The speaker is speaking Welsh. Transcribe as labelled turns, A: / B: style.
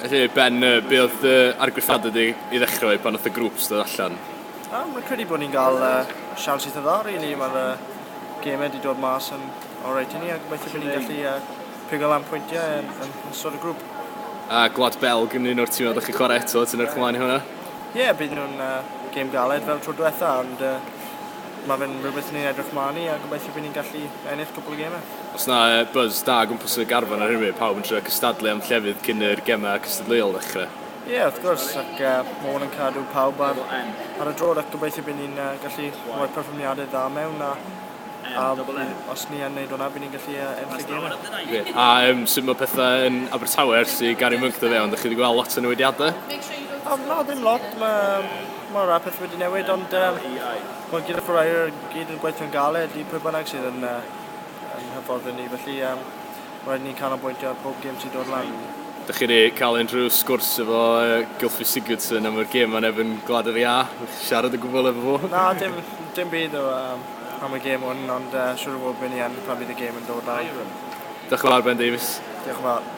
A: Felly, Ben, be oedd argraffiad ydi i ddechrau pan oedd y grŵps dod allan?
B: Mae'n credu bod ni'n cael siawns eitha dda, really. Mae'r gemau wedi dod mas yn alright i ni, a gobeithio bod ni'n gallu pigo lan pwyntiau yn ystod y grŵp.
A: A Gwlad Belg yn un o'r tîm oeddech chi chwarae eto, ti'n edrych ymlaen i hwnna?
B: Ie, bydd nhw'n gêm galed fel tro diwetha, ond mae fe'n rhywbeth ni'n edrych ymlaen i, a gobeithio bod ni'n gallu ennill cwbl o gemau.
A: Os na buzz da gwmpas y garfan ar hynny, pawb yn trio cystadlu am llefydd cyn yr gemau cystadleuol ddechrau?
B: Ie, wrth gwrs, ac mae hwn yn cadw pawb ar y drod, ac gobeithio bod ni'n gallu rhoi perfformiadau dda mewn, a os ni yn gwneud hwnna, bydd ni'n gallu ennill y gemau.
A: A sut mae pethau yn Abertawe ers i Gary Monk dy fewn, ydych chi wedi gweld lot o newidiadau?
B: No, ddim lot, mae rhai peth wedi newid, ond mae gyda ffwrai'r gyd yn gweithio'n galed i pwy bynnag sydd yn hyffordd ni, felly rhaid ni'n canolbwyntio ar pob gêm sy'n dod lan.
A: Dych chi wedi cael unrhyw sgwrs efo Gylfi Sigurdsson am yr gêm yn efo'n Gwlad yr Ia? Siarad y gwbl efo fo?
B: Na, dim byd am y gêm hwn, ond siwr o fod bydd ni yn pan bydd y gêm yn dod lan.
A: Diolch yn fawr, Ben Davies.
B: Diolch yn fawr.